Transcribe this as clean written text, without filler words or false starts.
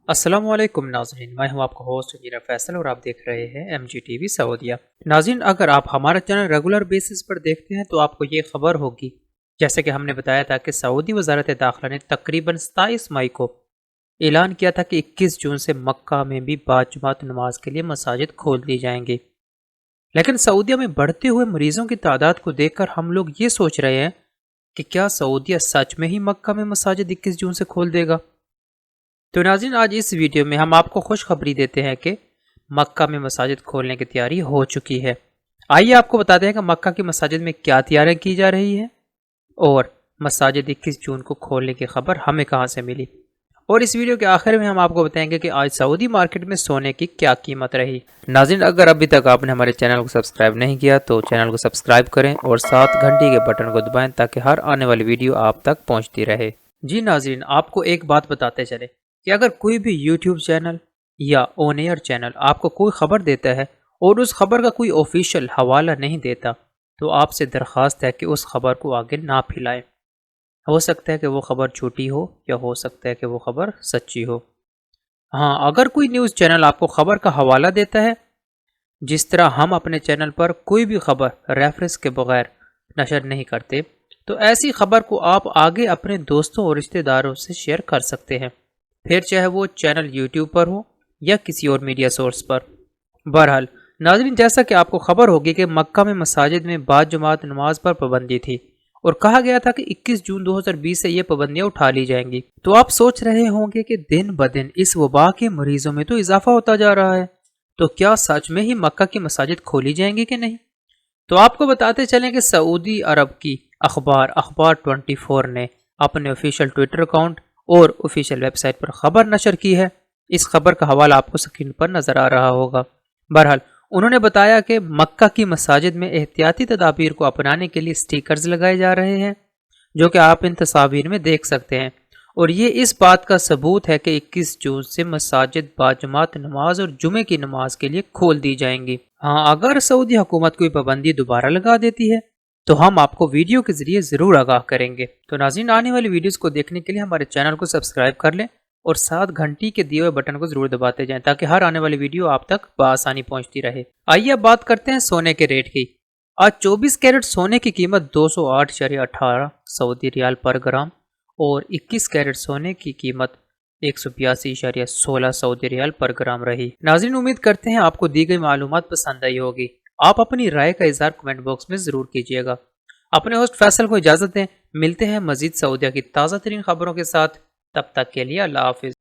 السلام علیکم ناظرین، میں ہوں آپ کا ہوسٹ فیصل اور آپ دیکھ رہے ہیں ایم جی ٹی وی سعودیہ۔ ناظرین، اگر آپ ہمارا چینل ریگولر بیسس پر دیکھتے ہیں تو آپ کو یہ خبر ہوگی، جیسے کہ ہم نے بتایا تھا کہ سعودی وزارت داخلہ نے تقریباً 27 مئی کو اعلان کیا تھا کہ 21 جون سے مکہ میں بھی باجماعت نماز کے لیے مساجد کھول دی جائیں گی۔ لیکن سعودیہ میں بڑھتے ہوئے مریضوں کی تعداد کو دیکھ کر ہم لوگ یہ سوچ رہے ہیں کہ کیا سعودیہ سچ میں ہی مکہ میں مساجد 21 جون سے کھول دے گا؟ تو ناظرین، آج اس ویڈیو میں ہم آپ کو خوشخبری دیتے ہیں کہ مکہ میں مساجد کھولنے کی تیاری ہو چکی ہے۔ آئیے آپ کو بتاتے ہیں کہ مکہ کی مساجد میں کیا تیاریاں کی جا رہی ہیں اور مساجد 21 جون کو کھولنے کی خبر ہمیں کہاں سے ملی، اور اس ویڈیو کے آخر میں ہم آپ کو بتائیں گے کہ آج سعودی مارکیٹ میں سونے کی کیا قیمت رہی۔ ناظرین، اگر ابھی تک آپ نے ہمارے چینل کو سبسکرائب نہیں کیا تو چینل کو سبسکرائب کریں اور ساتھ گھنٹی کے بٹن کو دبائیں تاکہ ہر آنے والی ویڈیو آپ تک پہنچتی رہے۔ جی ناظرین، آپ کو ایک بات بتاتے چلے کہ اگر کوئی بھی یوٹیوب چینل یا آن ایئر چینل آپ کو کوئی خبر دیتا ہے اور اس خبر کا کوئی آفیشیل حوالہ نہیں دیتا تو آپ سے درخواست ہے کہ اس خبر کو آگے نہ پھیلائیں۔ ہو سکتا ہے کہ وہ خبر جھوٹی ہو یا ہو سکتا ہے کہ وہ خبر سچی ہو۔ ہاں، اگر کوئی نیوز چینل آپ کو خبر کا حوالہ دیتا ہے، جس طرح ہم اپنے چینل پر کوئی بھی خبر ریفرنس کے بغیر نشر نہیں کرتے، تو ایسی خبر کو آپ آگے اپنے دوستوں اور رشتہ داروں سے شیئر کر سکتے ہیں، پھر چاہے وہ چینل یوٹیوب پر ہو یا کسی اور میڈیا سورس پر۔ بہرحال ناظرین، جیسا کہ آپ کو خبر ہوگی کہ مکہ میں مساجد میں باجماعت نماز پر پابندی تھی اور کہا گیا تھا کہ 21 جون 2020 سے یہ پابندیاں اٹھا لی جائیں گی۔ تو آپ سوچ رہے ہوں گے کہ دن بدن اس وبا کے مریضوں میں تو اضافہ ہوتا جا رہا ہے، تو کیا سچ میں ہی مکہ کی مساجد کھولی جائیں گی کہ نہیں؟ تو آپ کو بتاتے چلیں کہ سعودی عرب کی اخبار 24 نے اپنے آفیشیل ٹویٹر اکاؤنٹ اور آفیشیل ویب سائٹ پر خبر نشر کی ہے۔ اس خبر کا حوالہ آپ کو اسکرین پر نظر آ رہا ہوگا۔ بہرحال انہوں نے بتایا کہ مکہ کی مساجد میں احتیاطی تدابیر کو اپنانے کے لیے سٹیکرز لگائے جا رہے ہیں، جو کہ آپ ان تصاویر میں دیکھ سکتے ہیں، اور یہ اس بات کا ثبوت ہے کہ 21 جون سے مساجد باجماعت نماز اور جمعے کی نماز کے لیے کھول دی جائیں گی۔ ہاں، اگر سعودی حکومت کوئی پابندی دوبارہ لگا دیتی ہے تو ہم آپ کو ویڈیو کے ذریعے ضرور آگاہ کریں گے۔ تو ناظرین، آنے والی ویڈیوز کو دیکھنے کے لیے ہمارے چینل کو سبسکرائب کر لیں اور ساتھ گھنٹی کے دیے ہوئے بٹن کو ضرور دباتے جائیں تاکہ ہر آنے والی ویڈیو آپ تک بآسانی پہنچتی رہے۔ آئیے اب بات کرتے ہیں سونے کے ریٹ کی۔ آج 24 کیرٹ سونے کی قیمت 208.18 سعودی ریال پر گرام اور 21 کیرٹ سونے کی قیمت 182.16 سعودی ریال پر گرام رہی۔ ناظرین، امید کرتے ہیں آپ کو دی گئی معلومات پسند آئی ہوگی۔ آپ اپنی رائے کا اظہار کمنٹ باکس میں ضرور کیجیے گا۔ اپنے ہوسٹ فیصل کو اجازت دیں، ملتے ہیں مزید سعودیہ کی تازہ ترین خبروں کے ساتھ، تب تک کے لیے اللہ حافظ۔